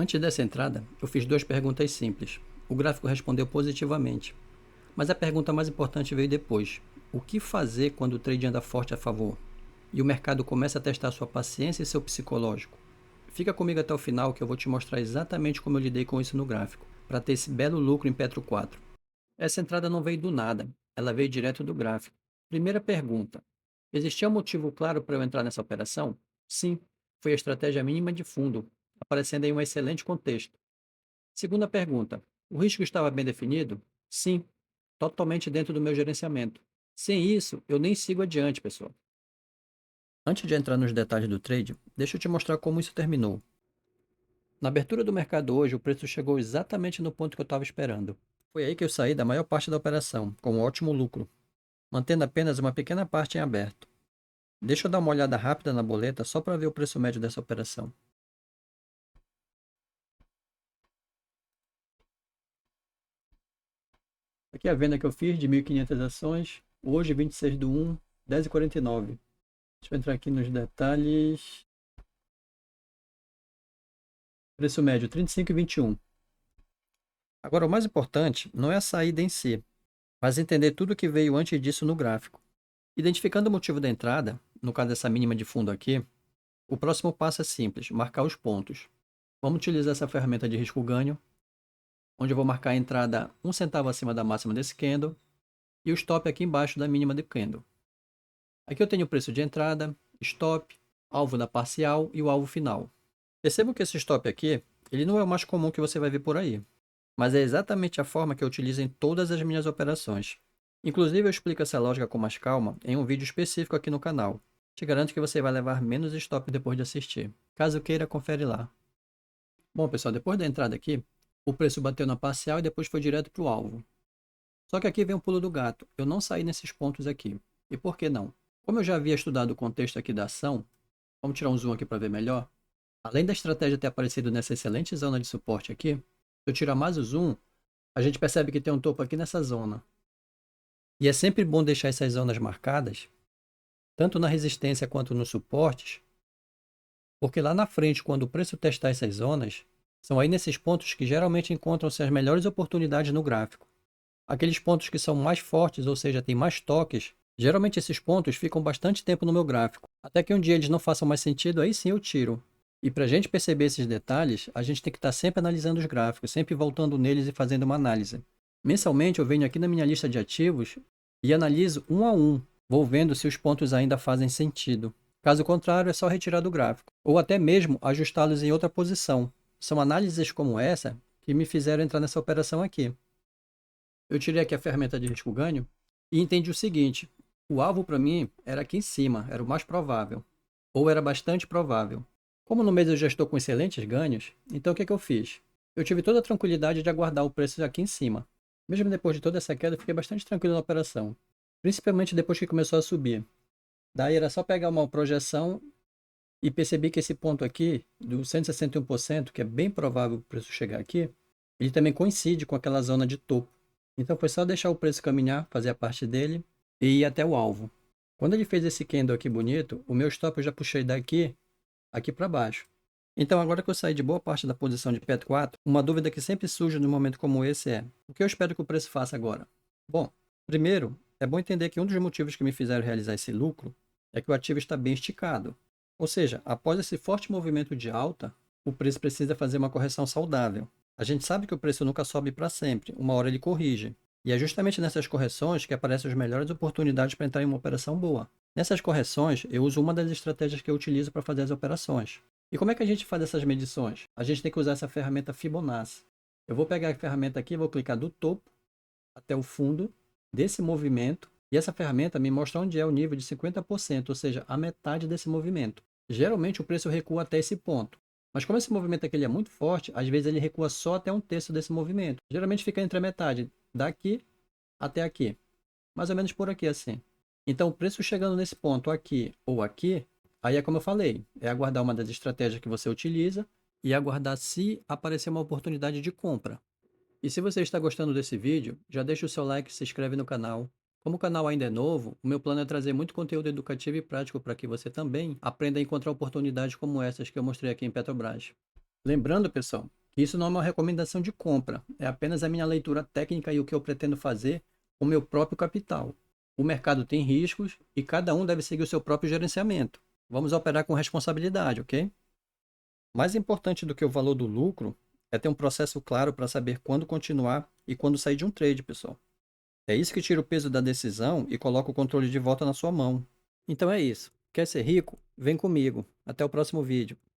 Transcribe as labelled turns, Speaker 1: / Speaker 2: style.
Speaker 1: Antes dessa entrada, eu fiz duas perguntas simples. O gráfico respondeu positivamente, mas a pergunta mais importante veio depois. O que fazer quando o trade anda forte a favor? E o mercado começa a testar sua paciência e seu psicológico? Fica comigo até o final que eu vou te mostrar exatamente como eu lidei com isso no gráfico, para ter esse belo lucro em Petro 4. Essa entrada não veio do nada, ela veio direto do gráfico. Primeira pergunta: existia um motivo claro para eu entrar nessa operação? Sim, foi a estratégia mínima de fundo, aparecendo em um excelente contexto. Segunda pergunta: o risco estava bem definido? Sim, totalmente dentro do meu gerenciamento. Sem isso, eu nem sigo adiante, pessoal. Antes de entrar nos detalhes do trade, deixa eu te mostrar como isso terminou. Na abertura do mercado hoje, o preço chegou exatamente no ponto que eu estava esperando. Foi aí que eu saí da maior parte da operação, com um ótimo lucro, mantendo apenas uma pequena parte em aberto. Deixa eu dar uma olhada rápida na boleta só para ver o preço médio dessa operação. Aqui a venda que eu fiz de 1.500 ações, hoje 26/1, 10,49. Deixa eu entrar aqui nos detalhes. Preço médio 35,21. Agora, o mais importante não é a saída em si, mas entender tudo o que veio antes disso no gráfico. Identificando o motivo da entrada, no caso dessa mínima de fundo aqui, o próximo passo é simples, marcar os pontos. Vamos utilizar essa ferramenta de risco-ganho, onde eu vou marcar a entrada 1 centavo acima da máxima desse candle e o stop aqui embaixo da mínima do candle. Aqui eu tenho o preço de entrada, stop, alvo da parcial e o alvo final. Percebam que esse stop aqui, ele não é o mais comum que você vai ver por aí, mas é exatamente a forma que eu utilizo em todas as minhas operações. Inclusive eu explico essa lógica com mais calma em um vídeo específico aqui no canal. Te garanto que você vai levar menos stop depois de assistir. Caso queira, confere lá. Bom, pessoal, depois da entrada aqui, o preço bateu na parcial e depois foi direto para o alvo. Só que aqui vem o pulo do gato. Eu não saí nesses pontos aqui. E por que não? Como eu já havia estudado o contexto aqui da ação, vamos tirar um zoom aqui para ver melhor. Além da estratégia ter aparecido nessa excelente zona de suporte aqui, se eu tirar mais o zoom, a gente percebe que tem um topo aqui nessa zona. E é sempre bom deixar essas zonas marcadas, tanto na resistência quanto nos suportes, porque lá na frente, quando o preço testar essas zonas, são aí nesses pontos que geralmente encontram-se as melhores oportunidades no gráfico. Aqueles pontos que são mais fortes, ou seja, tem mais toques, geralmente esses pontos ficam bastante tempo no meu gráfico. Até que um dia eles não façam mais sentido, aí sim eu tiro. E para a gente perceber esses detalhes, a gente tem que estar sempre analisando os gráficos, sempre voltando neles e fazendo uma análise. Mensalmente eu venho aqui na minha lista de ativos e analiso um a um, vou vendo se os pontos ainda fazem sentido. Caso contrário, é só retirar do gráfico, ou até mesmo ajustá-los em outra posição. São análises como essa que me fizeram entrar nessa operação aqui. Eu tirei aqui a ferramenta de risco ganho e entendi o seguinte: o alvo para mim era aqui em cima, era o mais provável, ou era bastante provável. Como no mês eu já estou com excelentes ganhos, então o que eu fiz? Eu tive toda a tranquilidade de aguardar o preço aqui em cima. Mesmo depois de toda essa queda, eu fiquei bastante tranquilo na operação, principalmente depois que começou a subir. Daí era só pegar uma projeção e percebi que esse ponto aqui, do 161%, que é bem provável o preço chegar aqui, ele também coincide com aquela zona de topo. Então foi só deixar o preço caminhar, fazer a parte dele e ir até o alvo. Quando ele fez esse candle aqui bonito, o meu stop eu já puxei daqui, aqui para baixo. Então agora que eu saí de boa parte da posição de PET 4, uma dúvida que sempre surge num momento como esse é: o que eu espero que o preço faça agora? Bom, primeiro, é bom entender que um dos motivos que me fizeram realizar esse lucro é que o ativo está bem esticado. Ou seja, após esse forte movimento de alta, o preço precisa fazer uma correção saudável. A gente sabe que o preço nunca sobe para sempre, uma hora ele corrige. E é justamente nessas correções que aparecem as melhores oportunidades para entrar em uma operação boa. Nessas correções, eu uso uma das estratégias que eu utilizo para fazer as operações. E como é que a gente faz essas medições? A gente tem que usar essa ferramenta Fibonacci. Eu vou pegar a ferramenta aqui, vou clicar do topo até o fundo desse movimento, e essa ferramenta me mostra onde é o nível de 50%, ou seja, a metade desse movimento. Geralmente o preço recua até esse ponto. Mas como esse movimento aqui ele é muito forte, às vezes ele recua só até um terço desse movimento. Geralmente fica entre a metade, daqui até aqui. Mais ou menos por aqui assim. Então o preço chegando nesse ponto aqui ou aqui, aí é como eu falei, é aguardar uma das estratégias que você utiliza e aguardar se aparecer uma oportunidade de compra. E se você está gostando desse vídeo, já deixa o seu like e se inscreve no canal. Como o canal ainda é novo, o meu plano é trazer muito conteúdo educativo e prático para que você também aprenda a encontrar oportunidades como essas que eu mostrei aqui em Petrobras. Lembrando, pessoal, que isso não é uma recomendação de compra, é apenas a minha leitura técnica e o que eu pretendo fazer com o meu próprio capital. O mercado tem riscos e cada um deve seguir o seu próprio gerenciamento. Vamos operar com responsabilidade, ok? Mais importante do que o valor do lucro é ter um processo claro para saber quando continuar e quando sair de um trade, pessoal. É isso que tira o peso da decisão e coloca o controle de volta na sua mão. Então é isso. Quer ser rico? Vem comigo. Até o próximo vídeo.